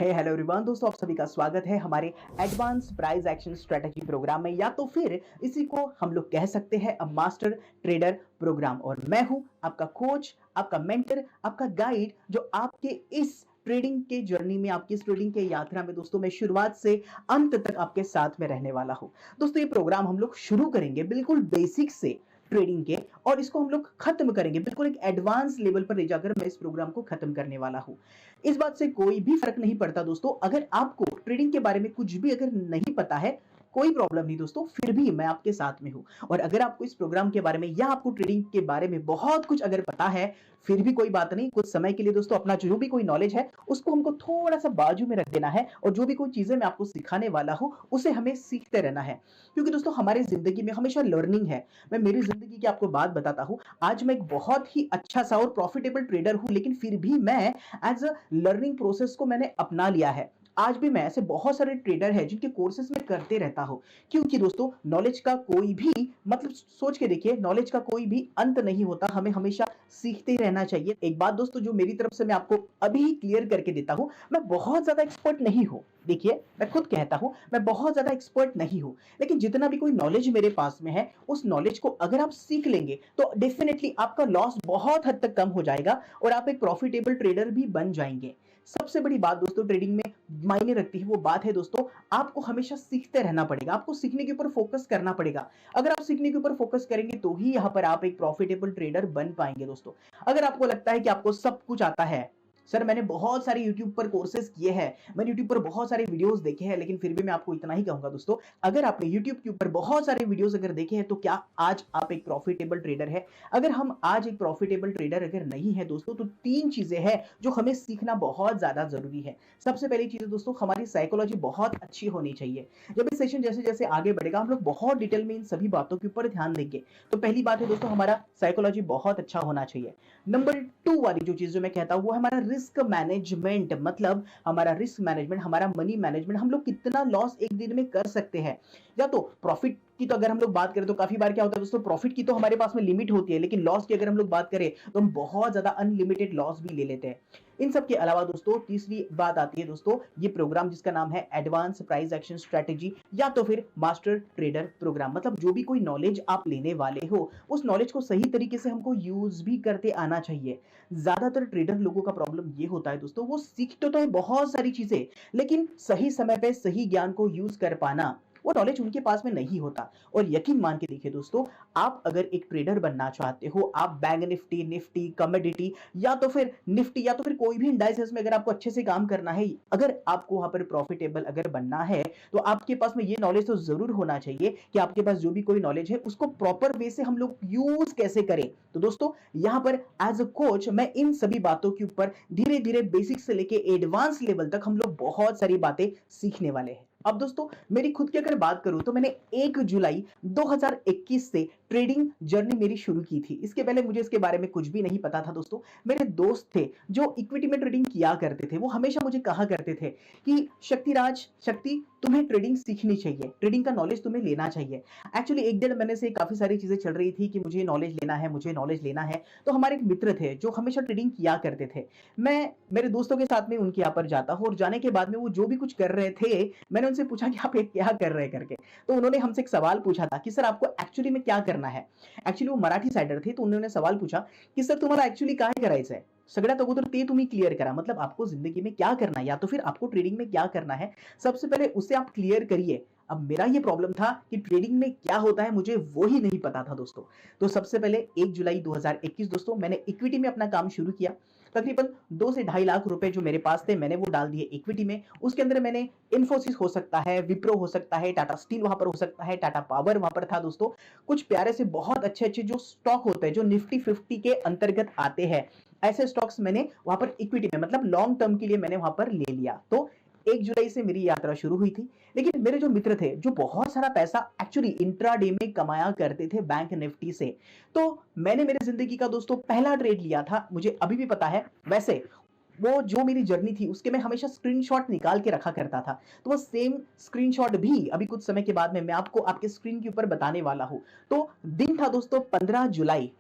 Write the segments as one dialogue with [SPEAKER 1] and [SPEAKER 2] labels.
[SPEAKER 1] Hello everyone दोस्तों, आप सभी का स्वागत है हमारे advance price action strategy program में, या तो फिर इसी को हम लोग कह सकते हैं अब मास्टर ट्रेडर प्रोग्राम। और मैं हूं आपका कोच, आपका मेंटर, आपका गाइड, जो आपके इस ट्रेडिंग के जर्नी में, आपकी इस ट्रेडिंग के यात्रा में दोस्तों मैं शुरुआत से अंत तक आपके साथ में रहने वाला हूं। दोस्तों ये प्रोग्राम हम लोग शुरू करेंगे बिल्कुल बेसिक से ट्रेडिंग के, और इसको हम लोग खत्म करेंगे बिल्कुल एक एडवांस लेवल पर ले जाकर मैं इस प्रोग्राम को खत्म करने वाला हूं। इस बात से कोई भी फर्क नहीं पड़ता दोस्तों, अगर आपको ट्रेडिंग के बारे में कुछ भी अगर नहीं पता है, कोई प्रॉब्लम नहीं दोस्तों, फिर भी मैं आपके साथ में हूं। और अगर आपको इस प्रोग्राम के बारे में या आपको ट्रेडिंग के बारे में बहुत कुछ अगर पता है, फिर भी कोई बात नहीं। कुछ समय के लिए दोस्तों अपना जो भी कोई नॉलेज है उसको हमको थोड़ा सा बाजू में रख देना है, और जो भी कोई चीजें मैं आपको सिखाने वाला हूं उसे हमें सीखते रहना है। क्योंकि दोस्तों हमारी जिंदगी में हमेशा लर्निंग है। मैं मेरी जिंदगी की आपको बात बताता हूं। आज मैं एक बहुत ही अच्छा सा और प्रॉफिटेबल ट्रेडर हूं, लेकिन फिर भी मैं एज अ लर्निंग प्रोसेस को मैंने अपना लिया है। आज भी मैं ऐसे बहुत सारे ट्रेडर हैं जिनके कोर्सेज में करते रहता हूं, क्योंकि दोस्तों नॉलेज का कोई भी मतलब सोच के देखिए, नॉलेज का कोई भी अंत नहीं होता, हमें हमेशा सीखते ही रहना चाहिए। एक बात दोस्तों जो मेरी तरफ से मैं आपको अभी ही क्लियर करके देता हूं, मैं बहुत ज्यादा एक्सपर्ट नहीं हूं। देखिए मैं खुद कहता हूं मैं बहुत ज्यादा एक्सपर्ट नहीं हूं, लेकिन जितना भी कोई नॉलेज मेरे पास में है उस नॉलेज को अगर आप सीख लेंगे तो डेफिनेटली आपका लॉस बहुत हद तक कम हो जाएगा और आप एक प्रॉफिटेबल ट्रेडर भी बन जाएंगे। सबसे बड़ी बात दोस्तों ट्रेडिंग में मायने रखती है, वो बात है दोस्तों आपको हमेशा सीखते रहना पड़ेगा, आपको सीखने के ऊपर फोकस करना पड़ेगा। अगर आप सीखने के ऊपर फोकस करेंगे तो ही यहां पर आप एक प्रॉफिटेबल ट्रेडर बन पाएंगे दोस्तों। अगर आपको लगता है कि आपको सब कुछ आता है, सर मैंने बहुत सारे YouTube पर कोर्सेज किए हैं, मैंने YouTube पर बहुत सारे वीडियोस देखे हैं, लेकिन फिर भी मैं आपको इतना ही कहूंगा दोस्तों, अगर आपने YouTube के ऊपर बहुत सारे वीडियोस अगर देखे हैं तो क्या आज आप एक प्रॉफिटेबल ट्रेडर है? अगर हम आज एक प्रॉफिटेबल ट्रेडर अगर नहीं है दोस्तों, तो तीन चीजें हैं जो हमें सीखना बहुत ज्यादा जरूरी है। सबसे पहली चीज दोस्तों, हमारी साइकोलॉजी बहुत अच्छी होनी चाहिए। जब ये सेशन जैसे जैसे आगे बढ़ेगा हम लोग बहुत डिटेल में इन सभी बातों के ऊपर ध्यान देंगे। तो पहली बात है दोस्तों, हमारा साइकोलॉजी बहुत अच्छा होना चाहिए। नंबर 2 वाली जो चीज जो मैं कहता हूं वो है हमारा रिस्क मैनेजमेंट। मतलब हमारा रिस्क मैनेजमेंट, हमारा मनी मैनेजमेंट, हम लोग कितना लॉस एक दिन में कर सकते हैं। या तो प्रॉफिट की तो अगर हम लोग बात करें तो काफी बार क्या होता है दोस्तों, प्रॉफिट की तो हमारे पास में लिमिट होती है, लेकिन लॉस की अगर हम लोग बात करें तो हम बहुत ज्यादा अनलिमिटेड लॉस भी ले लेते हैं। इन सब के अलावा दोस्तों तीसरी बात आती है दोस्तों, ये प्रोग्राम जिसका नाम है एडवांस प्राइस एक्शन स्ट्रेटजी या तो फिर मास्टर ट्रेडर प्रोग्राम। मतलब जो भी कोई नॉलेज आप लेने वाले हो उस नॉलेज को सही तरीके से हमको यूज भी करते आना चाहिए। ज्यादातर ट्रेडर लोगों का प्रॉब्लम ये होता है दोस्तों, वो सीखते तो है बहुत सारी चीजें, लेकिन सही समय पे सही ज्ञान को यूज कर पाना वो नॉलेज उनके पास में नहीं होता। और यकीन मान के देखिए दोस्तों, आप अगर एक ट्रेडर बनना चाहते हो, आप बैंक निफ्टी, निफ्टी, कमोडिटी या तो फिर निफ्टी या तो फिर कोई भी इंडाइसेस में अगर आपको अच्छे से काम करना है, अगर आपको वहां पर प्रॉफिटेबल अगर बनना है, तो आपके पास में ये नॉलेज तो जरूर होना चाहिए कि आपके पास जो भी कोई नॉलेज है उसको प्रॉपर वे से हम लोग यूज कैसे करें। तो दोस्तों यहां पर एज अ कोच मैं इन सभी बातों के ऊपर धीरे धीरे बेसिक से लेके एडवांस लेवल तक हम लोग बहुत सारी बातें सीखने वाले हैं। अब दोस्तों मेरी खुद की अगर बात करूं तो मैंने 1 जुलाई 2021 से ट्रेडिंग जर्नी मेरी शुरू की थी। इसके पहले मुझे इसके बारे में कुछ भी नहीं पता था दोस्तों। मेरे दोस्त थे जो इक्विटी में ट्रेडिंग किया करते थे, वो हमेशा मुझे कहा करते थे कि शक्तिराज, शक्ति तुम्हें ट्रेडिंग सीखनी चाहिए, ट्रेडिंग का नॉलेज तुम्हें लेना चाहिए। एक्चुअली 1 डेढ़ महीने से काफी सारी चीजें चल रही थी कि मुझे नॉलेज लेना है, मुझे नॉलेज लेना है। तो हमारे एक मित्र थे जो हमेशा ट्रेडिंग किया करते थे। मैं मेरे दोस्तों के साथ में उनके यहाँ पर जाता हूँ, और जाने के बाद में वो जो भी कुछ कर रहे थे, मैंने उनसे पूछा कि आप ये क्या कर रहे हैं करके। तो उन्होंने हमसे एक सवाल पूछा था कि सर आपको एक्चुअली में क्या करना है। एक्चुअली वो मराठी साइडर थे, तो उन्होंने सवाल पूछा कि सर तुम्हाला एक्चुअली काय करायचं आहे, सगळ्यात अगोदर ते तुम्ही क्लियर करा। मतलब आपको जिंदगी में क्या करना है या तो फिर आपको ट्रेडिंग में क्या करना है, सबसे पहले उसे आप क्लियर करिए। अब मेरा ये प्रॉब्लम था कि ट्रेडिंग में क्या होता है मुझे वो ही नहीं पता था दोस्तों। तो सबसे पहले 1 जुलाई 2021 दोस्तों मैंने इक्विटी में अपना काम शुरू किया। तकरीबन 2 से ढाई लाख रुपए जो मेरे पास थे मैंने वो डाल दिए इक्विटी में। उसके अंदर मैंने इन्फोसिस हो सकता है, विप्रो हो सकता है, टाटा स्टील वहां पर हो सकता है, टाटा पावर वहां पर था दोस्तों। कुछ प्यारे से बहुत अच्छे अच्छे जो स्टॉक होते हैं जो निफ्टी 50 के अंतर्गत आते हैं, ऐसे स्टॉक्स मैंने वहां पर इक्विटी में मतलब लॉन्ग टर्म के लिए मैंने वहां पर ले लिया। तो 1 जुलाई से मेरी यात्रा शुरू हुई थी। लेकिन मेरे जो मित्र थे जो बहुत सारा पैसा एक्चुअली इंट्राडे में कमाया करते थे बैंक निफ्टी से, तो मैंने मेरे जिंदगी का दोस्तों पहला ट्रेड लिया था, मुझे अभी भी पता है। वैसे वो जो मेरी जर्नी थी उसके मैं हमेशा स्क्रीनशॉट निकाल के रखा करता था। तो वो सेम स्क्रीनशॉट भी अभी कुछ समय के बाद में मैं आपको आपके स्क्रीन के ऊपर बताने वाला हूँ। तो दिन था दोस्तों 15 जुलाई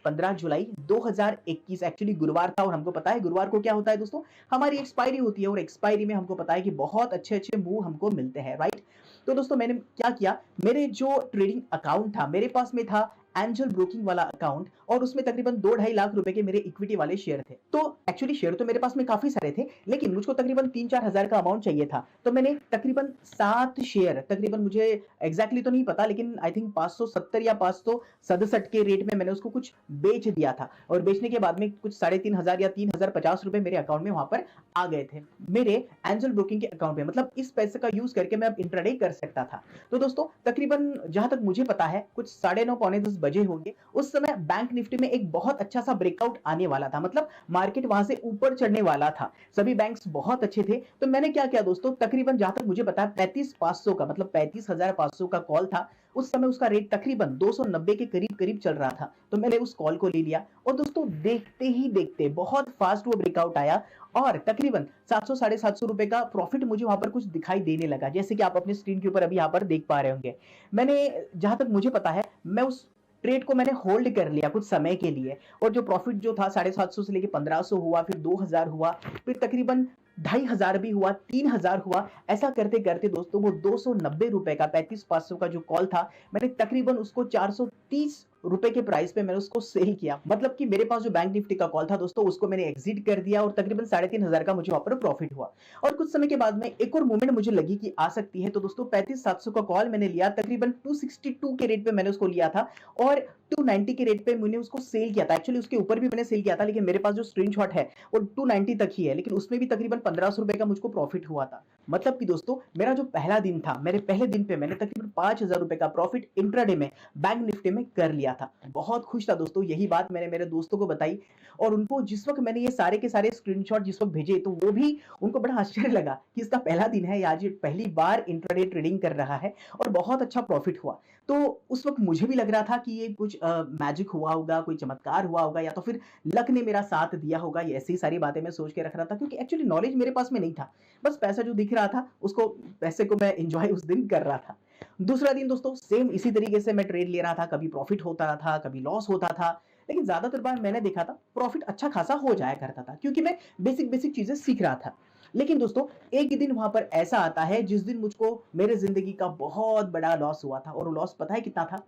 [SPEAKER 1] 2021, एक्चुअली गुरुवार था और हमको पता है गुरुवार को क्या होता है दोस्तों, हमारी एक्सपायरी होती है और एक्सपायरी में हमको पता है कि बहुत अच्छे-अच्छे मूव हमको मिलते हैं, राइट? तो दोस्तों मैंने क्या किया, मेरे जो ट्रेडिंग अकाउंट था, मेरे पास में था एंजल ब्रोकिंग वाला अकाउंट और उसमें तकरीबन 2 ढाई लाख रुपए के मेरे इक्विटी वाले शेयर थे। तो एक्चुअली शेयर तो मेरे पास में काफी सारे थे, लेकिन मुझको तकरीबन 3-4 हजार का अमाउंट चाहिए था। तो मैंने तकरीबन 7 शेयर, तकरीबन मुझे एग्जैक्टली तो नहीं पता, लेकिन आई थिंक 570 या 567 के रेट में मैंने उसको कुछ बेच दिया था और बेचने के बाद में कुछ 3,500 या 3,050 रुपए मेरे अकाउंट में वहां पर आ गए थे, मेरे एंजल ब्रोकिंग के अकाउंट में। मतलब इस पैसे का यूज करके मैं अब इंट्राडे कर सकता था। तो दोस्तों तकरीबन जहां तक मुझे पता है कुछ 9:30 पौने 10 बजे होंगे, उस समय बैंक निफ्टी में एक बहुत अच्छा सा ब्रेकआउट आने वाला था। मतलब मार्केट वहां से ऊपर चढ़ने वाला था, सभी बैंक्स बहुत अच्छे थे। तो मैंने क्या किया दोस्तों, तकरीबन जहां तक मुझे पता है 35,500 का, मतलब 35,500 का कॉल था। उस समय उसका रेट तकरीबन 290 के करीब करीब चल रहा था। तो मैंने उस कॉल को ले लिया और दोस्तों देखते ही देखते बहुत फास्ट वो ब्रेकआउट आया और तकरीबन 700 साढ़े 700 रुपए का प्रॉफिट मुझे वहां पर कुछ दिखाई देने लगा, जैसे कि आप अपने स्क्रीन के ऊपर अभी यहाँ पर देख पा रहे होंगे। मैंने, जहां तक मुझे पता है, मैं उस ट्रेड को मैंने होल्ड कर लिया कुछ समय के लिए और जो प्रॉफिट जो था 750 से लेके 1500 हुआ, फिर 2000 हुआ, फिर तकरीबन 2,500 भी हुआ, 3,000 हुआ। ऐसा करते करते दोस्तों वो 290 रुपए का 35,500 का जो कॉल था, मैंने तकरीबन उसको 430 रुपए के प्राइस पे मैंने उसको सेल किया। मतलब कि मेरे पास जो बैंक निफ्टी का कॉल था दोस्तों, उसको मैंने एग्जिट कर दिया और तकरीबन 3,500 का मुझे वहां पर प्रॉफिट हुआ। और कुछ समय के बाद में एक और मूवमेंट मुझे लगी कि आ सकती है, तो दोस्तों 35,700 का कॉल मैंने लिया, तकरीबन 262 के रेट पे मैंने उसको लिया था और 290 के रेट पे मैंने उसको सेल किया था। एक्चुअली उसके ऊपर भी मैंने सेल किया था, लेकिन मेरे पास जो स्क्रीनशॉट है वो 290 तक ही है, लेकिन उसमें भी तकरीबन 1500 रुपए का मुझको प्रॉफिट हुआ था। मतलब कि दोस्तों मेरा जो पहला दिन था, मेरे पहले दिन पे मैंने तकरीबन 5,000 रुपए का प्रॉफिट इंट्राडे में बैंक निफ्टी में कर लिया था। बहुत खुश था दोस्तों, यही बात मैंने मेरे दोस्तों को बताई और उनको जिस वक्त मैंने ये सारे के सारे स्क्रीनशॉट जिस वक्त भेजे, तो वो भी, उनको बड़ा आश्चर्य लगा कि इसका पहला दिन है, आज ये पहली बार इंट्राडे ट्रेडिंग कर रहा है और बहुत अच्छा प्रॉफिट हुआ। तो उस वक्त मुझे भी लग रहा था कि ये कुछ मैजिक हुआ होगा, कोई चमत्कार हुआ होगा, या तो फिर लक ने मेरा साथ दिया होगा। ये ऐसी सारी बातें मैं सोच के रख रहा था, क्योंकि एक्चुअली नॉलेज मेरे पास में नहीं था, बस पैसा जो दिख रहा था उसको, पैसे को मैं एंजॉय उस दिन कर रहा था। दूसरा दिन दोस्तों सेम इसी तरीके से मैं ट्रेड ले रहा था, कभी प्रॉफिट होता था, कभी लॉस होता था, लेकिन ज्यादातर बार मैंने देखा था प्रॉफिट अच्छा खासा हो जाया करता था, क्योंकि मैं बेसिक बेसिक चीजें सीख रहा था। लेकिन दोस्तों एक दिन वहां पर ऐसा आता है जिस दिन मुझको मेरे जिंदगी का बहुत बड़ा लॉस हुआ था, और वो लॉस पता है कितना था?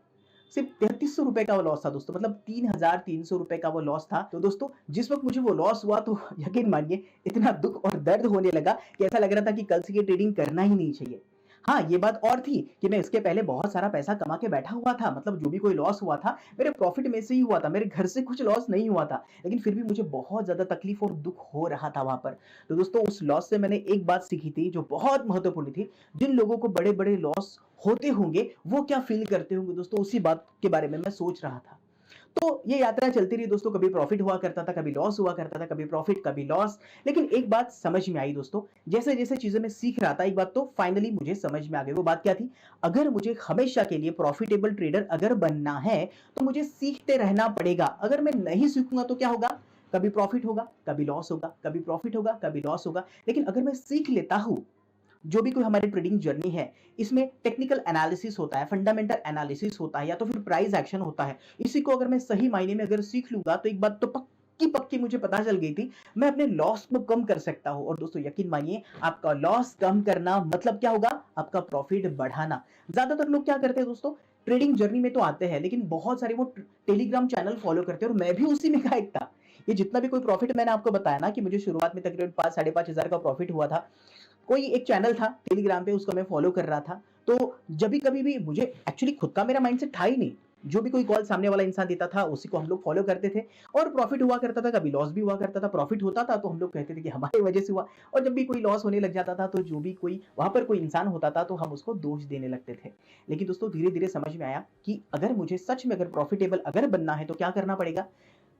[SPEAKER 1] सिर्फ 3300 रुपए का वो लॉस था दोस्तों, मतलब 3,300 रुपए का वो लॉस था। तो दोस्तों जिस वक्त मुझे वो लॉस हुआ, तो यकीन मानिए इतना दुख और दर्द होने लगा कि ऐसा लग रहा था कि कल से ये ट्रेडिंग करना ही नहीं चाहिए। हाँ, ये बात और थी कि मैं इसके पहले बहुत सारा पैसा कमा के बैठा हुआ था, मतलब जो भी कोई लॉस हुआ था मेरे प्रॉफिट में से ही हुआ था, मेरे घर से कुछ लॉस नहीं हुआ था, लेकिन फिर भी मुझे बहुत ज्यादा तकलीफ और दुख हो रहा था वहां पर। तो दोस्तों उस लॉस से मैंने एक बात सीखी थी जो बहुत महत्वपूर्ण थी। जिन लोगों को बड़े बड़े लॉस होते होंगे वो क्या फील करते होंगे दोस्तों, उसी बात के बारे में मैं सोच रहा था। तो ये यात्रा चलती रही दोस्तों, कभी प्रॉफिट हुआ करता था, कभी लॉस हुआ करता था, कभी प्रॉफिट कभी लॉस। लेकिन एक बात समझ में आई दोस्तों, जैसे जैसे चीजें मैं सीख रहा था, एक बात तो फाइनली मुझे समझ में आ गई। वो बात क्या थी? अगर मुझे हमेशा के लिए प्रॉफिटेबल ट्रेडर अगर बनना है, तो मुझे सीखते रहना पड़ेगा। अगर मैं नहीं सीखूंगा तो क्या होगा? कभी प्रॉफिट होगा, कभी लॉस होगा, कभी प्रॉफिट होगा, कभी लॉस होगा। लेकिन अगर मैं सीख लेता हूं, जो भी कोई हमारी ट्रेडिंग जर्नी है, इसमें टेक्निकल एनालिसिस होता है, फंडामेंटल एनालिसिस होता है, या तो फिर प्राइस एक्शन होता है। इसी को अगर मैं सही मायने में अगर सीख लूंगा, तो एक बात तो पक्की पक्की मुझे पता चल गई थी, मैं अपने लॉस को कम कर सकता हूं। और दोस्तों यकीन मानिए, आपका लॉस कम करना मतलब क्या होगा? आपका प्रॉफिट बढ़ाना। ज्यादातर लोग क्या करते हैं दोस्तों, ट्रेडिंग जर्नी में तो आते हैं, लेकिन बहुत सारे वो टेलीग्राम चैनल फॉलो करते हैं, और मैं भी उसी में का एक था। ये जितना भी कोई प्रॉफिट मैंने आपको बताया ना कि मुझे शुरुआत में तकरीबन 5-5,500 का प्रॉफिट हुआ था, कोई एक चैनल था टेलीग्राम पे, उसको मैं फॉलो कर रहा था। तो जब भी कभी भी मुझे, एक्चुअली खुद का मेरा माइंडसेट था ही नहीं, जो भी कोई कॉल सामने वाला इंसान देता था उसी को हम लोग फॉलो करते थे, और प्रॉफिट हुआ करता था, कभी लॉस भी हुआ करता था। प्रॉफिट होता था तो हम लोग कहते थे कि हमारी वजह से हुआ, और जब भी कोई लॉस होने लग जाता था, तो जो भी कोई वहां पर कोई इंसान होता था, तो हम उसको दोष देने लगते थे। लेकिन दोस्तों धीरे धीरे समझ में आया कि अगर मुझे सच में अगर प्रॉफिटेबल अगर बनना है, तो क्या करना पड़ेगा?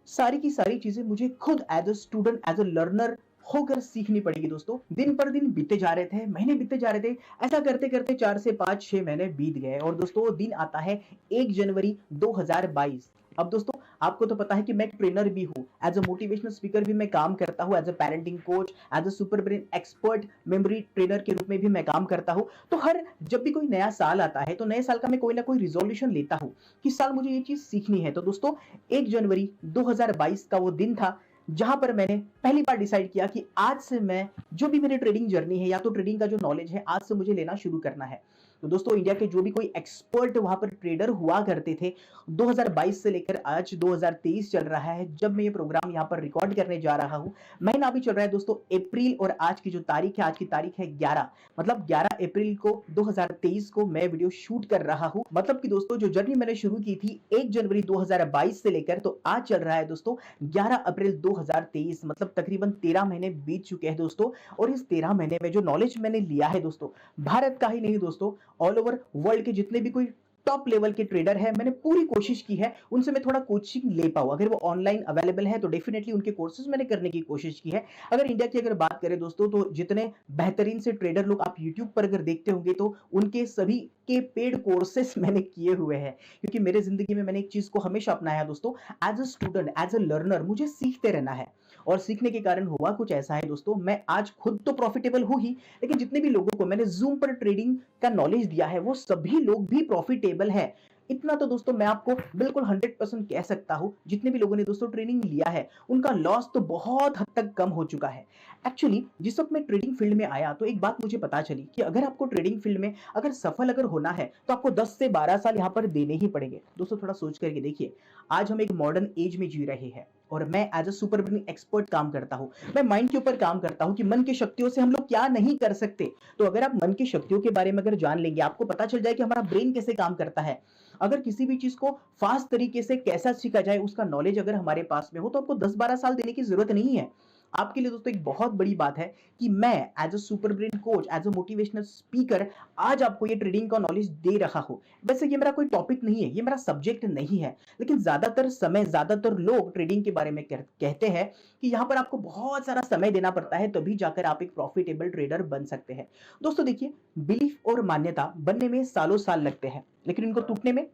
[SPEAKER 1] सारी की सारी चीजें मुझे खुद as a student, as a learner होकर सीखनी पड़ेगी दोस्तों। दिन पर दिन बीते जा रहे थे, महीने बीते जा रहे थे, ऐसा करते करते 4 से 5-6 महीने बीत गए, और दोस्तों दिन आता है 1 जनवरी 2022। अब दोस्तों आपको तो पता है कि मैं एक ट्रेनर भी हूँ, एज अ मोटिवेशनल स्पीकर भी मैं काम करता हूँ, as a parenting coach, as a super brain expert memory trainer के रूप में भी मैं काम करता हूँ। तो हर जब भी कोई नया साल आता है तो नए साल का मैं कोई ना कोई रिजोल्यूशन लेता हूँ कि इस साल मुझे ये चीज सीखनी है। तो दोस्तों 1 जनवरी 2022 का वो दिन था जहां पर मैंने पहली बार डिसाइड किया कि आज से मैं जो भी मेरी ट्रेडिंग जर्नी है या तो ट्रेडिंग का जो नॉलेज है आज से मुझे लेना शुरू करना है। तो दोस्तों इंडिया के जो भी कोई एक्सपर्ट वहां पर ट्रेडर हुआ करते थे, 2022 से लेकर आज 2023 चल रहा है जब मैं ये प्रोग्राम यहाँ पर रिकॉर्ड करने जा रहा हूँ। महीना भी चल रहा है दोस्तों अप्रैल, और आज की जो तारीख है, आज की तारीख है 11, मतलब 11 अप्रैल को 2023 को मैं वीडियो शूट कर रहा हूँ। मतलब कि दोस्तों जो जर्नी मैंने शुरू की थी 1 जनवरी 2022 से लेकर, तो आज चल रहा है दोस्तों 11 अप्रैल 2023, मतलब तकरीबन 13 महीने बीत चुके हैं दोस्तों। और इस 13 महीने में जो नॉलेज मैंने लिया है दोस्तों, भारत का ही नहीं दोस्तों, ऑल ओवर वर्ल्ड के जितने भी कोई टॉप लेवल के ट्रेडर है, मैंने पूरी कोशिश की है उनसे मैं थोड़ा कोचिंग ले पाऊं। अगर वो ऑनलाइन अवेलेबल है तो डेफिनेटली उनके कोर्सेज मैंने करने की कोशिश की है। अगर इंडिया की अगर बात करें दोस्तों, तो जितने बेहतरीन से ट्रेडर लोग आप यूट्यूब पर अगर देखते होंगे तो उनके सभी के पेड कोर्सेस मैंने किए हुए हैं, क्योंकि मेरे जिंदगी में मैंने एक चीज को हमेशा अपनाया है दोस्तों, as a student, as a learner मुझे सीखते रहना है। और सीखने के कारण हुआ कुछ ऐसा है दोस्तों, मैं आज खुद तो प्रॉफिटेबल हूं ही, लेकिन जितने भी लोगों को मैंने जूम पर ट्रेडिंग का नॉलेज दिया है वो सभी लोग भी प्रॉफिटेबल है। इतना तो दोस्तों मैं आपको बिल्कुल 100% कह सकता हूं, जितने भी लोगों ने दोस्तों ट्रेनिंग लिया है उनका लॉस तो बहुत हद तक कम हो चुका है। एक्चुअली जिस वक्त मैं ट्रेडिंग फील्ड में आया तो एक बात मुझे पता चली कि अगर आपको ट्रेडिंग फील्ड में अगर सफल अगर होना है तो आपको 10 से 12 साल यहां पर देने ही पड़ेंगे। दोस्तों थोड़ा सोच करके देखिए, आज हम एक मॉडर्न एज में जी रहे हैं और मैं as a super brain expert काम करता हूं। मैं माइंड के ऊपर काम करता हूं कि मन की शक्तियों से हम लोग क्या नहीं कर सकते। तो अगर आप मन की शक्तियों के बारे में अगर जान लेंगे, आपको पता चल जाए कि हमारा ब्रेन कैसे काम करता है, अगर किसी भी चीज को फास्ट तरीके से कैसा सीखा जाए उसका नॉलेज अगर हमारे पास में हो, तो आपको 10-12 साल देने की जरूरत नहीं है। आपके लिए दोस्तों एक बहुत बड़ी बात है कि मैं as a super brain coach, as a motivational speaker आज आपको ये ट्रेडिंग का नॉलेज दे रहा हूं। वैसे ये मेरा कोई टॉपिक नहीं है, ये मेरा सब्जेक्ट नहीं है, लेकिन ज्यादातर समय ज्यादातर लोग ट्रेडिंग के बारे में कहते हैं कि यहां पर आपको बहुत सारा समय देना पड़ता है तभी जाकर आप एक प्रॉफिटेबल ट्रेडर बन सकते हैं। दोस्तों देखिए, बिलीफ और मान्यता बनने में सालों साल लगते हैं, लेकिन इनको टूटने में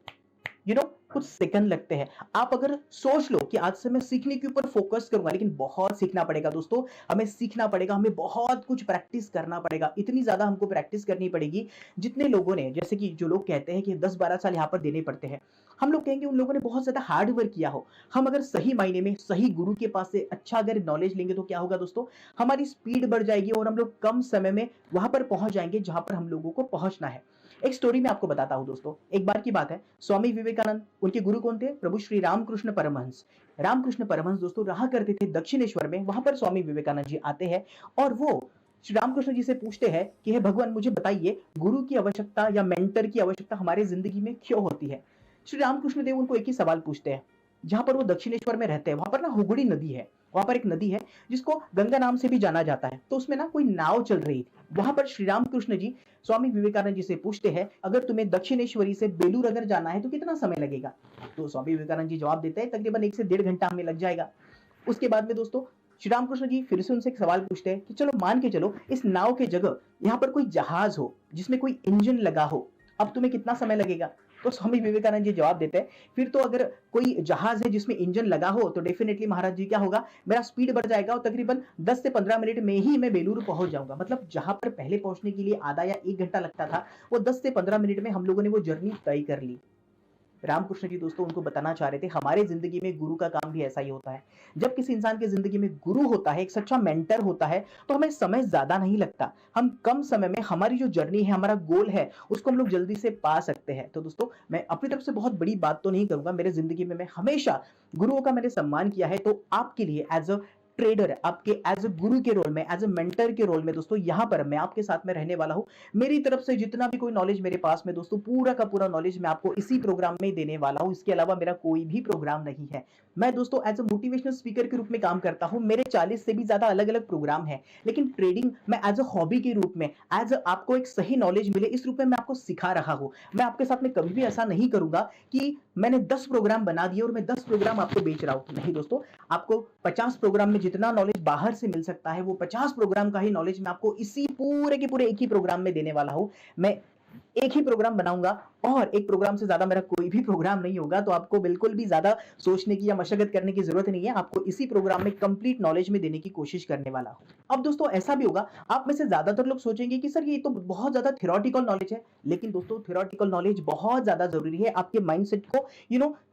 [SPEAKER 1] कुछ सेकंड लगते हैं। आप अगर सोच लो कि आज से मैं सीखने के ऊपर फोकस करूंगा, लेकिन बहुत सीखना पड़ेगा दोस्तों, हमें सीखना पड़ेगा, हमें बहुत कुछ प्रैक्टिस करना पड़ेगा, इतनी ज्यादा हमको प्रैक्टिस करनी पड़ेगी। जितने लोगों ने, जैसे कि जो लोग कहते हैं कि 10-12 साल यहाँ पर देने पड़ते हैं, हम लोग कहेंगे उन लोगों ने बहुत ज्यादा हार्ड वर्क किया हो। हम अगर सही मायने में सही गुरु के पास से अच्छा अगर नॉलेज लेंगे तो क्या होगा दोस्तों, हमारी स्पीड बढ़ जाएगी और हम लोग कम समय में वहां पर पहुंच जाएंगे जहां पर हम लोगों को पहुंचना है। एक स्टोरी में आपको बताता हूं दोस्तों। एक बार की बात है, स्वामी विवेकानंद, उनके गुरु कौन थे? प्रभु श्री रामकृष्ण परमहंस। रामकृष्ण परमहंस दोस्तों रहा करते थे दक्षिणेश्वर में, वहां पर स्वामी विवेकानंद जी आते हैं और वो श्री रामकृष्ण जी से पूछते हैं कि हे भगवान, मुझे बताइए गुरु की आवश्यकता या मेंटर की आवश्यकता हमारे जिंदगी में क्यों होती है। श्री रामकृष्ण देव उनको एक ही सवाल पूछते हैं। जहां पर वो दक्षिणेश्वर में रहते हैं वहां पर ना हुगड़ी नदी है, वहां पर एक नदी है जिसको गंगा नाम से भी जाना जाता है। तो उसमें ना कोई नाव चल रही थी। वहां पर श्री रामकृष्ण जी स्वामी विवेकानंद जी से पूछते हैं, अगर तुम्हें दक्षिणेश्वरी से बेलूर अगर जाना है तो कितना समय लगेगा? तो स्वामी विवेकानंद जी जवाब देते हैं, तकरीबन 1 से 1.5 घंटा हमें लग जाएगा। उसके बाद में दोस्तों श्री रामकृष्ण जी फिर से उनसे एक सवाल पूछते हैं कि चलो मान के चलो इस नाव के जगह यहाँ पर कोई जहाज हो जिसमें कोई इंजन लगा हो, अब तुम्हें कितना समय लगेगा? तो स्वामी विवेकानंद जी जवाब देते हैं, फिर तो अगर कोई जहाज है जिसमें इंजन लगा हो तो डेफिनेटली महाराज जी क्या होगा, मेरा स्पीड बढ़ जाएगा और तकरीबन 10 से 15 मिनट में ही मैं बेलूर पहुंच जाऊंगा। मतलब जहां पर पहले पहुंचने के लिए आधा या 1 घंटा लगता था, वो 10 से 15 मिनट में हम लोगों ने वो जर्नी तय कर ली। रामकृष्ण जी दोस्तों उनको बताना चाह रहे थे, हमारे जिंदगी में गुरु का काम भी ऐसा ही होता है। जब किसी इंसान की जिंदगी में गुरु होता है, एक सच्चा मेंटर होता है, तो हमें समय ज्यादा नहीं लगता। हम कम समय में हमारी जो जर्नी है, हमारा गोल है, उसको हम लोग जल्दी से पा सकते हैं। तो दोस्तों मैं अपनी तरफ से बहुत बड़ी बात तो नहीं करूंगा, मेरे जिंदगी में मैं हमेशा गुरुओं का मैंने सम्मान किया है। तो आपके लिए एज अ ट्रेडर, आपके एज अ गुरु के रोल में, एज अ मेंटर के रोल में दोस्तों यहां पर मैं आपके साथ में रहने वाला हूं। मेरी तरफ से जितना भी कोई नॉलेज मेरे पास में दोस्तों, पूरा का पूरा नॉलेज मैं आपको इसी प्रोग्राम में देने वाला हूं। इसके अलावा मेरा कोई भी प्रोग्राम नहीं है। मैं दोस्तों एज अ मोटिवेशनल स्पीकर के रूप में काम करता हूं। मेरे 40 से भी ज्यादा अलग अलग प्रोग्राम है, लेकिन ट्रेडिंग मैं एज अ हॉबी के रूप में, एज आपको एक सही नॉलेज मिले इस रूप में मैं आपको सिखा रहा हूं। मैं आपके साथ में कभी भी ऐसा नहीं करूंगा कि मैंने 10 प्रोग्राम बना दिए और मैं 10 प्रोग्राम आपको बेच रहा हूं। नहीं दोस्तों, आपको 50 प्रोग्राम में जितना नॉलेज बाहर से मिल सकता है, वो 50 प्रोग्राम का ही नॉलेज मैं आपको इसी पूरे के पूरे एक ही प्रोग्राम में देने वाला हूं। मैं एक ही प्रोग्राम बनाऊंगा और एक प्रोग्राम से ज्यादा मेरा कोई भी प्रोग्राम नहीं होगा, तो आपको बिल्कुल भी ज्यादा सोचने की या मशक्कत करने की जरूरत नहीं है। आपको इसी प्रोग्राम में कंप्लीट नॉलेज में देने की कोशिश करने वाला हूं। अब दोस्तों ऐसा भी होगा, आप में से ज्यादातर लोग सोचेंगे कि सर ये तो बहुत ज्यादा थियोरेटिकल नॉलेज है, लेकिन दोस्तों थियोरेटिकल नॉलेज बहुत ज्यादा जरूरी है आपके माइंडसेट को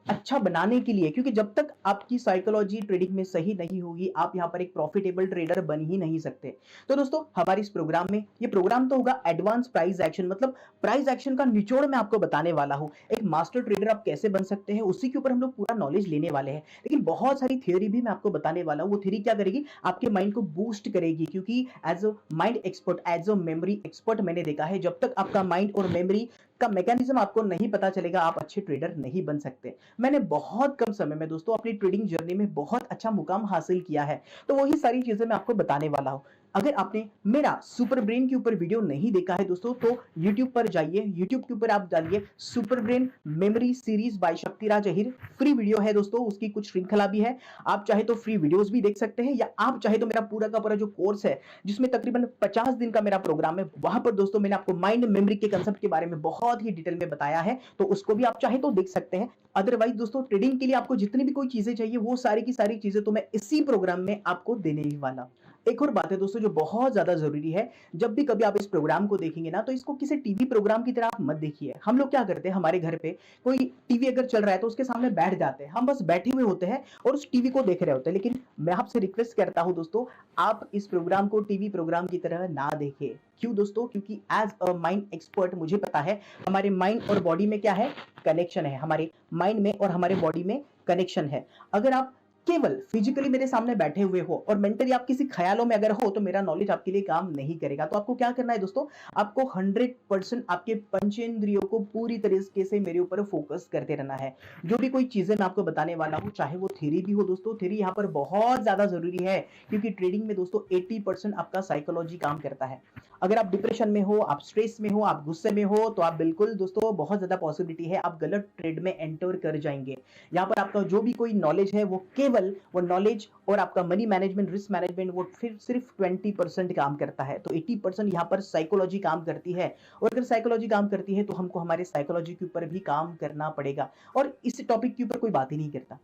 [SPEAKER 1] अच्छा बनाने के लिए, क्योंकि जब तक आपकी साइकोलॉजी ट्रेडिंग में सही नहीं होगी, आप यहाँ पर एक प्रॉफिटेबल ट्रेडर बन ही नहीं सकते। तो दोस्तों हमारे इस प्रोग्राम में, ये प्रोग्राम तो होगा एडवांस प्राइस एक्शन, मतलब प्राइस एक्शन का निचोड़ मैं आपको बताने वाला हूं। एक मास्टर ट्रेडर आप कैसे बन सकते हैं उसी के ऊपर हम लोग पूरा नॉलेज लेने वाले हैं, लेकिन बहुत सारी थ्योरी भी मैं आपको बताने वाला हूं। वो थ्योरी क्या करेगी, आपके माइंड को बूस्ट करेगी, क्योंकि as a mind expert, as a memory expert मैंने देखा है, जब तक आपका माइंड और मेमोरी का मैकेनिज्म आपको नहीं पता चलेगा, आप अच्छे ट्रेडर नहीं बन सकते। मैंने बहुत कम समय में दोस्तों अपनी ट्रेडिंग जर्नी में बहुत अच्छा मुकाम हासिल किया है, तो वही सारी चीजें मैं आपको बताने वाला हूं। अगर आपने मेरा सुपर ब्रेन के ऊपर वीडियो नहीं देखा है दोस्तों, तो YouTube पर जाइए, YouTube के ऊपर आप डालिए super brain memory series by Shaktiraj Ahir. Free video है दोस्तों, उसकी कुछ श्रृंखला भी है, आप चाहे तो फ्री वीडियोस भी देख सकते हैं, या आप चाहे तो मेरा पूरा का पूरा जो कोर्स है, जिसमें तकरीबन 50 दिन का मेरा प्रोग्राम है, वहां पर दोस्तों मैंने आपको माइंड मेमोरी के कंसेप्ट के बारे में बहुत ही डिटेल में बताया है, तो उसको भी आप चाहे तो देख सकते हैं। अदरवाइज दोस्तों ट्रेडिंग के लिए आपको जितनी भी कोई चीजें चाहिए, वो सारी की सारी चीजें तो मैं इसी प्रोग्राम में आपको देने ही वाला हूं। एक और बात है दोस्तों जो बहुत ज्यादा जरूरी है, जब भी कभी आप इस प्रोग्राम को देखेंगे ना, तो इसको किसी टीवी प्रोग्राम की तरह आप मत देखिए। हम लोग क्या करते हैं, हमारे घर पे कोई टीवी अगर चल रहा है तो उसके सामने बैठ जाते हैं, हम बस बैठे हुए होते हैं और उस टीवी को देख रहे होते हैं। लेकिन मैं आपसे रिक्वेस्ट करता हूं दोस्तों, आप इस प्रोग्राम को टीवी प्रोग्राम की तरह ना देखें। क्यों दोस्तों, क्योंकि एज अ माइंड एक्सपर्ट मुझे पता है हमारे माइंड और बॉडी में क्या है, कनेक्शन है। हमारे माइंड में और हमारे बॉडी में कनेक्शन है। अगर आप केवल फिजिकली मेरे सामने बैठे हुए हो और मेंटली आप किसी ख्यालों में अगर हो, तो मेरा नॉलेज आपके लिए काम नहीं करेगा। तो आपको क्या करना है दोस्तों, आपको 100% आपके पंचेंद्रियों को पूरी तरीके से मेरे ऊपर फोकस करते रहना है। जो भी कोई चीजें मैं आपको बताने वाला हूं, चाहे वो थ्योरी भी हो दोस्तों, थ्योरी यहाँ पर बहुत ज्यादा जरूरी है, क्योंकि ट्रेडिंग में दोस्तों 80% आपका साइकोलॉजी काम करता है। अगर आप डिप्रेशन में हो, आप स्ट्रेस में हो, आप गुस्से में हो, तो आप बिल्कुल दोस्तों बहुत ज्यादा पॉसिबिलिटी है आप गलत ट्रेड में एंटर कर जाएंगे। यहाँ पर आपका जो भी कोई नॉलेज है, वो केवल वो नॉलेज और आपका मनी मैनेजमेंट, रिस्क मैनेजमेंट, वो फिर सिर्फ 20% काम करता है। तो 80% यहाँ पर साइकोलॉजी काम करती है, और अगर साइकोलॉजी काम करती है तो हमको हमारे साइकोलॉजी के ऊपर भी काम करना पड़ेगा। और इस टॉपिक के ऊपर कोई बात ही नहीं करता।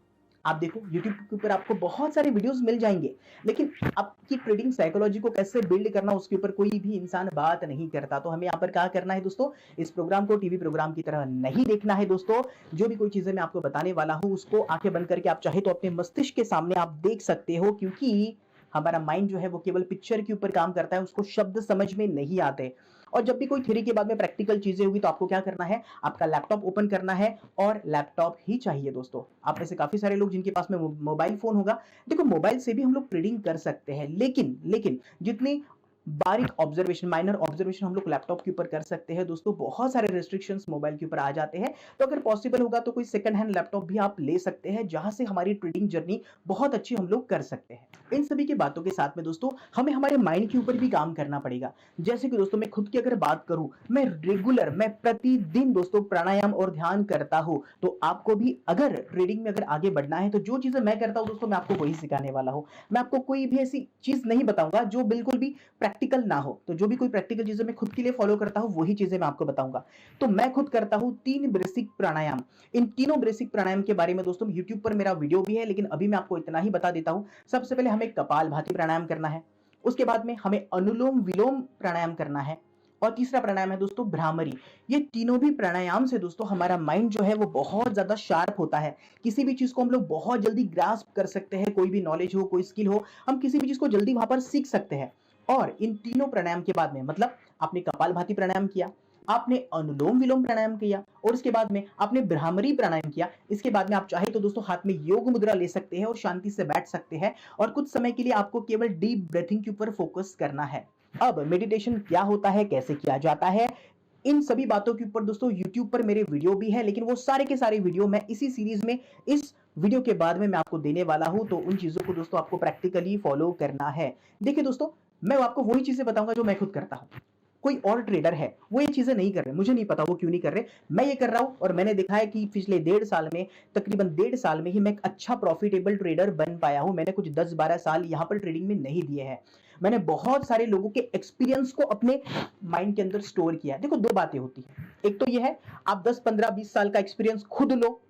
[SPEAKER 1] आप देखो YouTube के ऊपर आपको बहुत सारे वीडियोस मिल जाएंगे, लेकिन आपकी ट्रेडिंग साइकोलॉजी को कैसे बिल्ड करना, उसके ऊपर कोई भी इंसान बात नहीं करता। तो हमें यहाँ पर क्या करना है दोस्तों, इस प्रोग्राम को टीवी प्रोग्राम की तरह नहीं देखना है दोस्तों। जो भी कोई चीजें मैं आपको बताने वाला हूँ, उसको आंखें बंद करके आप चाहे तो अपने मस्तिष्क के सामने आप देख सकते हो, क्योंकि हमारा माइंड जो है वो केवल पिक्चर के ऊपर काम करता है, उसको शब्द समझ में नहीं आते। और जब भी कोई थ्योरी के बाद में प्रैक्टिकल चीजें होगी, तो आपको क्या करना है, आपका लैपटॉप ओपन करना है, और लैपटॉप ही चाहिए दोस्तों। आप में से काफी सारे लोग जिनके पास में मोबाइल फोन होगा, देखो मोबाइल से भी हम लोग ट्रेडिंग कर सकते हैं, लेकिन जितनी बारीक ऑब्जर्वेशन, माइनर ऑब्जर्वेशन हम लोग लैपटॉप के ऊपर कर सकते हैं दोस्तों, बहुत सारे रेस्ट्रिक्शंस मोबाइल के ऊपर आ जाते हैं। तो अगर पॉसिबल होगा तो कोई सेकंड हैंड लैपटॉप भी आप ले सकते हैं, जहां से हमारी ट्रेडिंग जर्नी बहुत अच्छी हम लोग कर सकते हैं। इन सभी की बातों के साथ में दोस्तों हमें हमारे माइंड के ऊपर भी काम करना पड़ेगा। जैसे कि दोस्तों मैं खुद की अगर बात करूं, मैं प्रतिदिन दोस्तों प्राणायाम और ध्यान करता हूं। तो आपको भी अगर ट्रेडिंग में अगर आगे बढ़ना है, तो जो चीजें मैं करता हूं दोस्तों, मैं आपको वही सिखाने वाला हूं। मैं आपको कोई भी ऐसी चीज नहीं बताऊंगा जो बिल्कुल भी प्रैक्टिकल ना हो। तो जो भी कोई प्रैक्टिकल चीजें मैं खुद के लिए फॉलो करता हूं, वही चीजें मैं आपको बताऊंगा। तो मैं खुद करता हूं 3 बेसिक प्राणायाम। इन तीनों बेसिक प्राणायाम के बारे में दोस्तों YouTube पर मेरा वीडियो भी है, लेकिन अभी मैं आपको इतना ही बता देता हूं। सबसे पहले हमें कपालभाति प्राणायाम करना है, उसके बाद में हमें अनुलोम विलोम प्राणायाम करना है, और तीसरा प्राणायाम है दोस्तों भ्रामरी। ये तीनों भी प्राणायाम से दोस्तों हमारा माइंड जो है वो बहुत ज्यादा शार्प होता है। किसी भी चीज को हम लोग बहुत जल्दी ग्रास्प कर सकते हैं, कोई भी नॉलेज हो, कोई स्किल हो, हम किसी भी चीज को जल्दी वहां पर सीख सकते हैं। और इन तीनों प्राणायाम के बाद में, मतलब आपने कपालभाति प्राणायाम किया, आपने अनुलोम विलोम प्राणायाम किया, और इसके बाद में आपने भ्रामरी प्राणायाम किया, इसके बाद में आप चाहे तो दोस्तों हाथ में योग मुद्रा ले सकते हैं और शांति से बैठ सकते हैं, और कुछ समय के लिए आपको केवल डीप ब्रीथिंग के ऊपर फोकस करना है। अब मेडिटेशन क्या होता है, कैसे किया जाता है, इन सभी बातों के ऊपर दोस्तों YouTube पर मेरे वीडियो भी है, लेकिन वो सारे के सारे वीडियो मैं इसी सीरीज में, इस वीडियो के बाद में मैं आपको देने वाला हूं। तो उन चीजों को दोस्तों आपको प्रैक्टिकली फॉलो करना है। देखिए दोस्तों, मैं आपको वही चीजें बताऊंगा जो मैं खुद करता हूं। कोई और ट्रेडर है वो ये चीजें नहीं कर रहे, मुझे नहीं पता वो क्यों नहीं कर रहे, मैं ये कर रहा हूं, और मैंने देखा है कि पिछले 1.5 साल में, तकरीबन 1.5 साल में ही मैं एक अच्छा प्रॉफिटेबल ट्रेडर बन पाया हूं। मैंने कुछ 10-12 साल यहां पर ट्रेडिंग में नहीं दिए हैं। मैंने बहुत सारे लोगों के एक्सपीरियंस को अपने माइंड के अंदर स्टोर किया। देखो दो बातें होती हैं, एक तो ये है, आप 10, 15, 20 साल का एक्सपीरियंस खुद लो,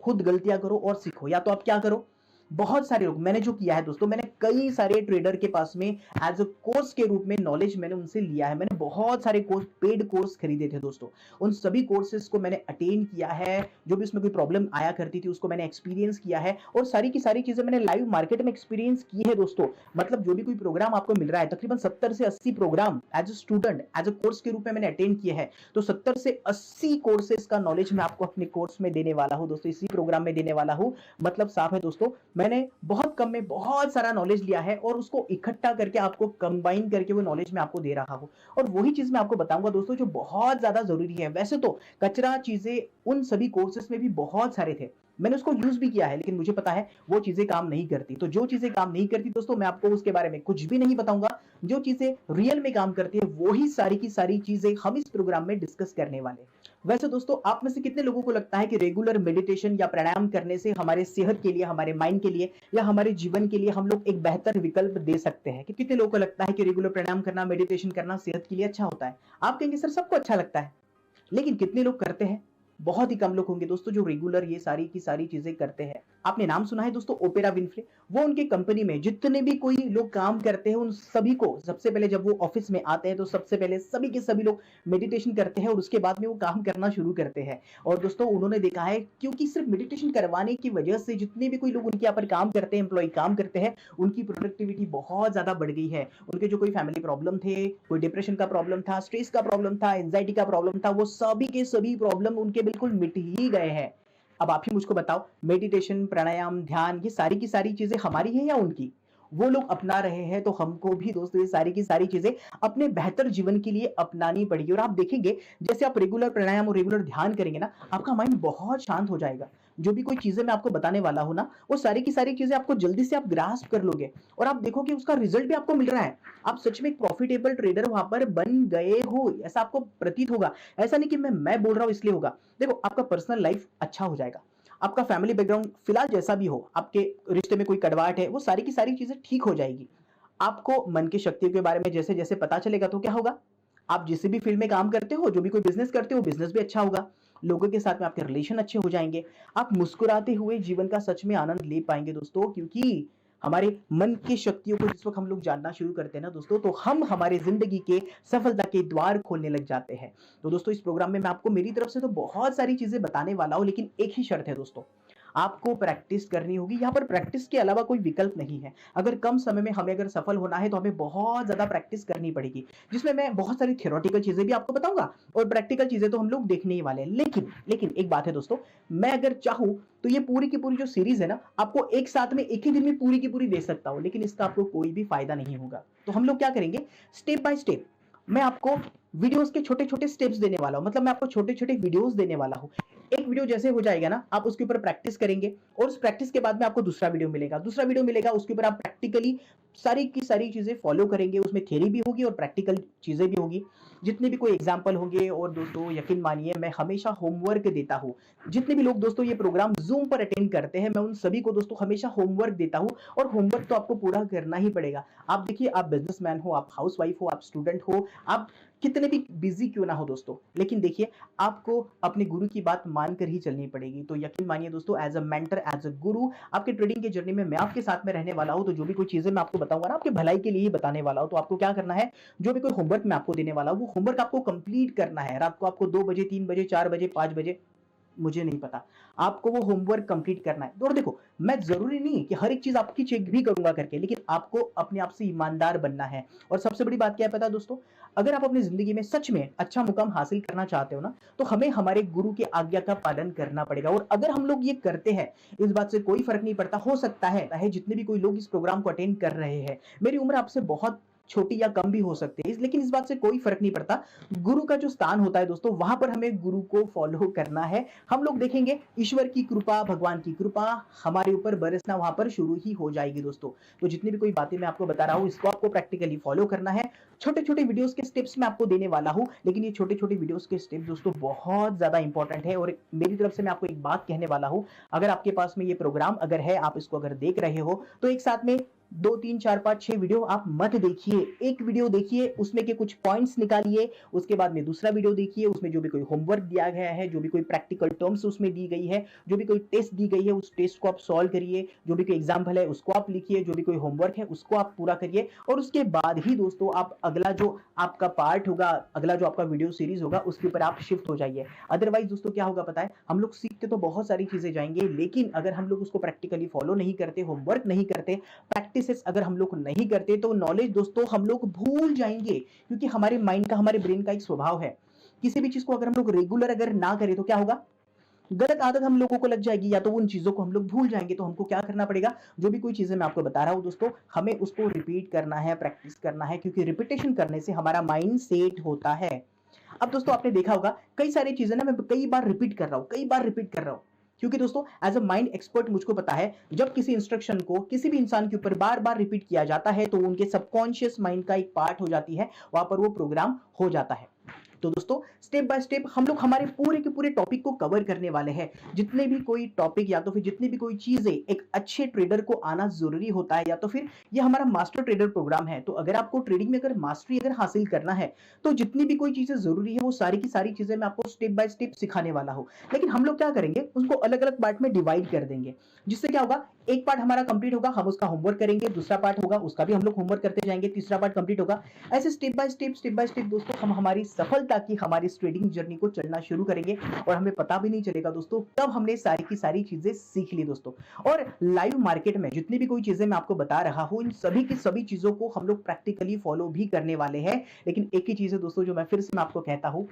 [SPEAKER 1] खुद गलतियां करो और सीखो। या तो आप क्या करो, बहुत सारे लोग, मैंने जो किया है दोस्तों, मैंने कई सारे ट्रेडर के पास में एज अ कोर्स के रूप में नॉलेज मैंने उनसे लिया है। मैंने बहुत सारे कोर्स, पेड कोर्स खरीदे थे दोस्तों। उन सभी कोर्सेज को मैंने अटेन किया है। जो भी उसमें कोई प्रॉब्लम आया करती थी उसको मैंने एक्सपीरियंस किया है, और सारी की सारी चीजें मैंने लाइव मार्केट में एक्सपीरियंस की है दोस्तों। मतलब जो भी कोई प्रोग्राम आपको मिल रहा है, तकरीबन 70 से 80 program as a student, as a course के रूप में मैंने अटेंड किए हैं। तो 70 से 80 कोर्सेज का नॉलेज मैं आपको अपने कोर्स में देने वाला हूं दोस्तों, इसी प्रोग्राम में देने वाला हूं। मतलब साफ है दोस्तों, मैंने बहुत कम में बहुत सारा नॉलेज लिया है और उसको इकट्ठा करके आपको कंबाइन करके वो नॉलेज मैं आपको दे रहा हूं। और वही चीज मैं आपको बताऊंगा दोस्तों जो बहुत ज्यादा जरूरी है। वैसे तो कचरा चीजें उन सभी कोर्सेज में भी बहुत सारे थे, मैंने उसको यूज भी किया है, लेकिन मुझे पता है वो चीजें काम नहीं करती। तो जो चीजें काम नहीं करती दोस्तों, मैं आपको उसके बारे में कुछ भी नहीं बताऊंगा। जो चीजें रियल में काम करती है वही सारी की सारी चीजें हम इस प्रोग्राम में डिस्कस करने वाले हैं। वैसे दोस्तों, आप में से कितने लोगों को लगता है कि रेगुलर मेडिटेशन या प्राणायाम करने से हमारे सेहत के लिए, हमारे माइंड के लिए या हमारे जीवन के लिए हम लोग एक बेहतर विकल्प दे सकते हैं? कि कितने लोगों को लगता है कि रेगुलर प्राणायाम करना, मेडिटेशन करना सेहत के लिए अच्छा होता है? आप कहेंगे सर सबको अच्छा लगता है, लेकिन कितने लोग करते हैं? बहुत ही कम लोग होंगे दोस्तों जो रेगुलर ये सारी की सारी चीजें करते हैं। आपने नाम सुना है दोस्तों ओपेरा विनफ्रे? वो उनके कंपनी में जितने भी कोई लोग काम करते हैं उन सभी को सबसे पहले, जब वो ऑफिस में आते हैं तो सबसे पहले सभी के सभी लोग मेडिटेशन करते हैं और उसके बाद में वो काम करना शुरू करते हैं। और दोस्तों उन्होंने देखा है, क्योंकि सिर्फ मेडिटेशन करवाने की वजह से जितने भी कोई लोग उनके यहाँ पर काम करते हैं, एम्प्लॉय काम करते हैं, उनकी प्रोडक्टिविटी बहुत ज्यादा बढ़ गई है। उनके जो कोई फैमिली प्रॉब्लम थे, कोई डिप्रेशन का प्रॉब्लम था, स्ट्रेस का प्रॉब्लम था, एंजाइटी का प्रॉब्लम था, वो सभी के सभी प्रॉब्लम उनके बिल्कुल मिट ही गए हैं। अब आप ही मुझको बताओ, मेडिटेशन, प्राणायाम, ध्यान, ये सारी की सारी चीजें हमारी है या उनकी? वो लोग अपना रहे हैं तो हमको भी दोस्तों ये सारी की सारी चीजें अपने बेहतर जीवन के लिए अपनानी पड़ेगी। और आप देखेंगे जैसे आप रेगुलर प्राणायाम और रेगुलर ध्यान करेंगे ना, आपका माइंड बहुत शांत हो जाएगा। जो भी कोई चीजें मैं आपको बताने वाला हूं ना, वो सारी की सारी चीजें आपको जल्दी से आप ग्रास्प कर लोगे और आप देखोगे उसका रिजल्ट भी आपको मिल रहा है। आप सच में एक प्रॉफिटेबल ट्रेडर वहां पर बन गए हो, ऐसा आपको प्रतीत होगा। ऐसा नहीं कि मैं बोल रहा हूं इसलिए होगा। देखो, आपका पर्सनल लाइफ अच्छा हो जाएगा, आपका फैमिली बैकग्राउंड फिलहाल जैसा भी हो, आपके रिश्ते में कोई कड़वाहट है, वो सारी की सारी चीजें ठीक हो जाएगी। आपको मन की शक्तियों के बारे में जैसे जैसे पता चलेगा तो क्या होगा, आप जिस भी फील्ड में काम करते हो, जो भी कोई बिजनेस करते हो, बिजनेस भी अच्छा होगा, लोगों के साथ में आपके रिलेशन अच्छे हो जाएंगे, आप मुस्कुराते हुए जीवन का सच में आनंद ले पाएंगे दोस्तों। क्योंकि हमारे मन की शक्तियों को जिस वक्त हम लोग जानना शुरू करते हैं ना दोस्तों, तो हम हमारे जिंदगी के सफलता के द्वार खोलने लग जाते हैं। तो दोस्तों इस प्रोग्राम में मैं आपको मेरी तरफ से तो बहुत सारी चीजें बताने वाला हूं, लेकिन एक ही शर्त है दोस्तों, आपको प्रैक्टिस करनी होगी। यहाँ पर प्रैक्टिस के अलावा कोई विकल्प नहीं है। अगर कम समय में हमें अगर सफल होना है तो हमें बहुत ज्यादा प्रैक्टिस करनी पड़ेगी, जिसमें मैं बहुत सारी थियोरेटिकल चीजें भी आपको बताऊंगा और प्रैक्टिकल चीजें तो हम लोग देखने ही वाले हैं। लेकिन लेकिन एक बात है दोस्तों, मैं अगर चाहूं तो ये पूरी की पूरी जो सीरीज है ना, आपको एक साथ में एक ही दिन में पूरी की पूरी दे सकता हूं, लेकिन इसका आपको कोई भी फायदा नहीं होगा। तो हम लोग क्या करेंगे, स्टेप बाय स्टेप मैं आपको वीडियोस के छोटे छोटे स्टेप्स देने वाला हूं। मतलब मैं आपको छोटे छोटे वीडियोस देने वाला हूं। एक वीडियो जैसे हो जाएगा ना, आप उसके ऊपर प्रैक्टिस करेंगे और उस प्रैक्टिस के बाद में आपको दूसरा वीडियो मिलेगा, दूसरा वीडियो मिलेगा, उसके ऊपर आप प्रैक्टिकली सारी की सारी चीजें फॉलो करेंगे। उसमें थ्योरी भी होगी और प्रैक्टिकल चीजें भी होगी, जितने भी कोई एग्जाम्पल होंगे। और दोस्तों यकीन मानिए, मैं हमेशा होमवर्क देता हूं। जितने भी लोग दोस्तों ये प्रोग्राम जूम पर अटेंड करते हैं, मैं उन सभी को दोस्तों हमेशा होमवर्क देता हूं, और होमवर्क तो आपको पूरा करना ही पड़ेगा। आप देखिए, आप बिजनेसमैन हो, आप हाउसवाइफ हो, आप स्टूडेंट हो, आप कितने भी बिजी क्यों ना हो दोस्तों, लेकिन देखिए आपको अपने गुरु की बात मानकर ही चलनी पड़ेगी। तो यकीन मानिए दोस्तों, as a mentor, as a guru, आपके ट्रेडिंग की जर्नी में मैं आपके साथ में रहने वाला हूं। तो जो भी कोई चीजें मैं आपको बताऊंगा ना, आपके भलाई के लिए ही बताने वाला हूं। तो आपको क्या करना है, जो भी कोई होमवर्क मैं आपको देने वाला हूं, वो होमवर्क आपको कंप्लीट करना है। रात को आपको 2 बजे, 3 बजे, 4 बजे, 5 बजे, मुझे नहीं पता, आपको वो होमवर्क कंप्लीट करना है। और देखो, मैं जरूरी नहीं कि हर एक चीज आपकी चेक भी करूंगा करके, लेकिन आपको अपने आप से ईमानदार बनना है। और सबसे बड़ी बात क्या है पता है दोस्तों, अगर आप अपनी जिंदगी में सच में अच्छा मुकाम हासिल करना चाहते हो ना, तो हमें हमारे गुरु की आज्ञा का पालन करना पड़ेगा। और अगर हम लोग ये करते हैं, इस बात से कोई फर्क नहीं पड़ता। हो सकता है जितने भी कोई लोग इस प्रोग्राम को अटेंड कर रहे हैं, मेरी उम्र आपसे बहुत छोटी या कम भी हो सकती है, लेकिन इस बात से कोई फर्क नहीं पड़ता। गुरु का जो स्थान होता है दोस्तों, वहां पर हमें गुरु को फॉलो करना है। हम लोग देखेंगे ईश्वर की कृपा, भगवान की कृपा हमारे ऊपर बरसना वहां पर शुरू ही हो जाएगी दोस्तों। तो जितनी भी कोई बातें मैं आपको बता रहा हूं, इसको आपको प्रैक्टिकली फॉलो करना है। छोटे छोटे वीडियोस के स्टेप्स मैं आपको देने वाला हूं, लेकिन ये छोटे छोटे वीडियोस के स्टेप दोस्तों बहुत ज्यादा इंपॉर्टेंट है। और मेरी तरफ से मैं आपको एक बात कहने वाला हूं, अगर आपके पास में ये प्रोग्राम अगर है, आप इसको अगर देख रहे हो, तो एक साथ में 2 3 4 5 6 वीडियो आप मत देखिए। एक वीडियो देखिए, उसमें के कुछ पॉइंट्स निकालिए, उसके बाद में दूसरा वीडियो देखिए, उसमें जो भी कोई होमवर्क दिया गया है, जो भी कोई प्रैक्टिकल टर्म्स उसमें दी गई है, जो भी कोई टेस्ट दी गई है, उस टेस्ट को आप सॉल्व करिए, जो भी कोई एग्जाम्पल है उसको आप लिखिए, जो भी कोई होमवर्क है उसको आप पूरा करिए और उसके बाद ही दोस्तों आप अगला जो आपका पार्ट होगा, अगला जो आपका वीडियो सीरीज होगा उसके ऊपर आप शिफ्ट हो जाइए। अदरवाइज दोस्तों क्या होगा पता है, हम लोग सीखते तो बहुत सारी चीजें जाएंगे, लेकिन अगर हम लोग उसको प्रैक्टिकली फॉलो नहीं करते, होमवर्क नहीं करते, प्रैक्टिसेस अगर हम लोग नहीं करते, तो नॉलेज दोस्तों हम लोग भूल जाएंगे। क्योंकि हमारे माइंड का, हमारे ब्रेन का एक स्वभाव है, किसी भी चीज को अगर हम लोग रेगुलर अगर ना करें तो क्या होगा, गलत आदत हम लोगों को लग जाएगी, या तो उन चीजों को हम लोग भूल जाएंगे। तो हमको क्या करना पड़ेगा, जो भी कोई चीजें मैं आपको बता रहा हूं दोस्तों, हमें उसको रिपीट करना है, प्रैक्टिस करना है, क्योंकि रिपीटेशन करने से हमारा माइंड सेट होता है। अब दोस्तों आपने देखा होगा कई सारी चीजें ना मैं कई बार रिपीट कर रहा हूं, कई बार रिपीट कर रहा हूं, क्योंकि दोस्तों एज अ माइंड एक्सपर्ट मुझको पता है, जब किसी इंस्ट्रक्शन को किसी भी इंसान के ऊपर बार बार रिपीट किया जाता है तो उनके सबकॉन्शियस माइंड का एक पार्ट हो जाती है, वहां पर वो प्रोग्राम हो जाता है। तो दोस्तों स्टेप बाय स्टेप हम लोग हमारे पूरे के पूरे टॉपिक को कवर करने वाले हैं। जितने भी कोई टॉपिक या तो फिर जितनी भी कोई चीजें एक अच्छे ट्रेडर को आना जरूरी होता है, या तो फिर ये हमारा मास्टर ट्रेडर प्रोग्राम है। तो अगर आपको ट्रेडिंग में अगर मास्टरी अगर हासिल करना है, तो जितनी भी कोई चीजें जरूरी है वो सारी की सारी चीजें मैं आपको स्टेप बाय स्टेप सिखाने वाला हूं। लेकिन हम लोग क्या करेंगे, उसको अलग अलग पार्ट में डिवाइड कर देंगे, जिससे क्या होगा, एक पार्ट हमारा कंप्लीट होगा, हम उसका होमवर्क करेंगे, दूसरा पार्ट होगा उसका भी हम लोग होमवर्क करते जाएंगे, तीसरा पार्ट कंप्लीट होगा। ऐसे स्टेप बाय स्टेप दोस्तों हम हमारी सफलता की, हमारी ट्रेडिंग जर्नी को चलना शुरू करेंगे और हमें पता भी नहीं चलेगा दोस्तों कब हमने सारी की सारी चीजें सीख ली दोस्तों। और लाइव मार्केट में जितनी भी कोई चीजें मैं आपको बता रहा हूं, इन सभी की सभी चीजों को हम लोग प्रैक्टिकली फॉलो भी करने वाले हैं। लेकिन एक ही चीज है दोस्तों जो मैं फिर से मैं आपको कहता हूं,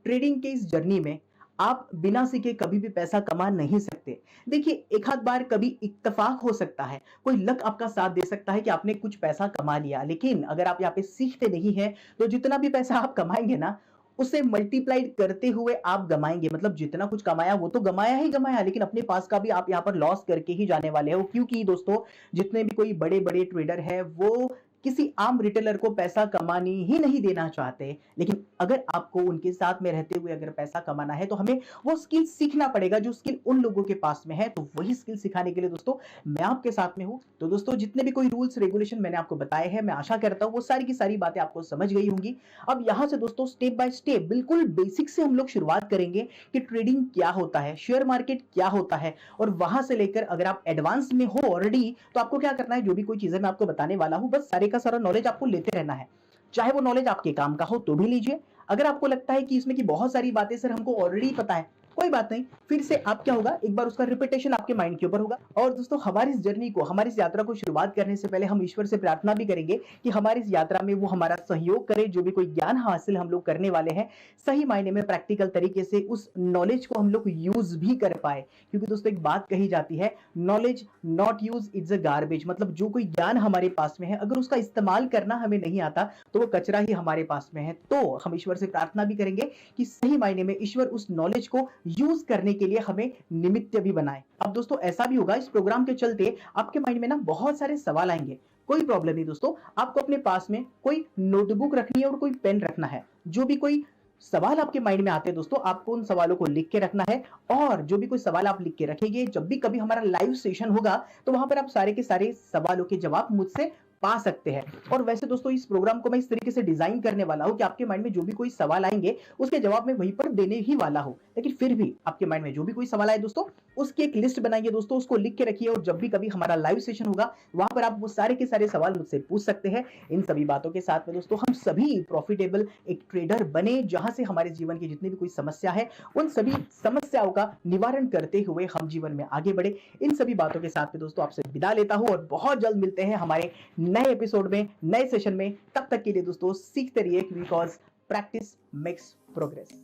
[SPEAKER 1] ट्रेडिंग के इस जर्नी में आप बिना सीखे कभी भी पैसा कमा नहीं सकते। देखिए एक आध बार कभी इत्तेफाक हो सकता है, कोई लक आपका साथ दे सकता है कि आपने कुछ पैसा कमा लिया, लेकिन अगर आप यहाँ पे सीखते नहीं है तो जितना भी पैसा आप कमाएंगे ना, उसे मल्टीप्लाइड करते हुए आप गमाएंगे। मतलब जितना कुछ कमाया वो तो गमाया ही गमाया, लेकिन अपने पास का भी आप यहाँ पर लॉस करके ही जाने वाले हो। क्योंकि दोस्तों जितने भी कोई बड़े बड़े ट्रेडर है वो किसी आम रिटेलर को पैसा कमाने ही नहीं देना चाहते, लेकिन अगर आपको उनके साथ में रहते हुए अगर पैसा कमाना है तो हमें वो स्किल सीखना पड़ेगा जो स्किल उन लोगों के पास में है। तो वही स्किल सिखाने के लिए दोस्तों मैं आपके साथ में हूं। तो दोस्तों जितने भी कोई रूल्स रेगुलेशन मैंने आपको बताए हैं, मैं आशा करता हूं वो सारी की सारी बातें आपको समझ गई होंगी। अब यहां से दोस्तों स्टेप बाय स्टेप बिल्कुल बेसिक से हम लोग शुरुआत करेंगे कि ट्रेडिंग क्या होता है, शेयर मार्केट क्या होता है, और वहां से लेकर अगर आप एडवांस में हो ऑलरेडी तो आपको क्या करना है, जो भी कोई चीजें मैं आपको बताने वाला हूं बस सारे का सारा नॉलेज आपको लेते रहना है। चाहे वो नॉलेज आपके काम का हो तो भी लीजिए, अगर आपको लगता है कि इसमें की बहुत सारी बातें सर हमको ऑलरेडी पता है, कोई बात नहीं, फिर से आप क्या होगा, एक बार उसका रिपीटेशन आपके माइंड के ऊपर होगा। और दोस्तों हमारी इस जर्नी को, हमारी इस यात्रा को शुरुआत करने से पहले हम ईश्वर से प्रार्थना भी करेंगे कि हमारी इस यात्रा में वो हमारा सहयोग करे। जो भी कोई ज्ञान हासिल हम लोग करने वाले हैं, सही मायने में प्रैक्टिकल तरीके से उस नॉलेज को हम लोग यूज भी कर पाए। क्योंकि दोस्तों एक बात कही जाती है, knowledge not use is a garbage. मतलब जो कोई ज्ञान हमारे पास में है, अगर उसका इस्तेमाल करना हमें नहीं आता तो वो कचरा ही हमारे पास में है। तो हम ईश्वर से प्रार्थना भी करेंगे कि सही मायने में ईश्वर उस नॉलेज को यूज करने के लिए हमें निमित्त भी बनाए। अब दोस्तों ऐसा भी होगा, इस प्रोग्राम के चलते आपके माइंड में ना बहुत सारे सवाल आएंगे, कोई प्रॉब्लम नहीं दोस्तों, आपको अपने पास में कोई नोटबुक रखनी है और कोई पेन रखना है। जो भी कोई सवाल आपके माइंड में आते हैं दोस्तों, आपको उन सवालों को लिख के रखना है, और जो भी कोई सवाल आप लिख के रखेंगे, जब भी कभी हमारा लाइव सेशन होगा तो वहां पर आप सारे के सारे सवालों के जवाब मुझसे पा सकते हैं। और वैसे दोस्तों इस प्रोग्राम को मैं इस तरीके से डिजाइन करने वाला हूं कि आपके माइंड में जो भी कोई सवाल आएंगे उसके जवाब मैं वहीं पर देने ही वाला हूं। लेकिन फिर भी आपके माइंड में जो भी कोई सवाल आए दोस्तों, उसकी एक लिस्ट बनाइए दोस्तों, उसको लिख के रखिए, और जब भी कभी हमारा लाइव सेशन होगा वहां पर आप वो सारे के सारे सवाल मुझसे पूछ सकते हैं। इन सभी बातों के साथ में दोस्तों हम सभी प्रॉफिटेबल एक ट्रेडर बने, जहां से हमारे जीवन की जितनी भी कोई समस्या है उन सभी समस्याओं का निवारण करते हुए हम जीवन में आगे बढ़े। इन सभी बातों के साथ में दोस्तों आपसे विदा लेता हूं, और बहुत जल्द मिलते हैं हमारे नए एपिसोड में, नए सेशन में। तब तक के लिए दोस्तों सीखते रहिए, बिकॉज प्रैक्टिस मेक्स प्रोग्रेस।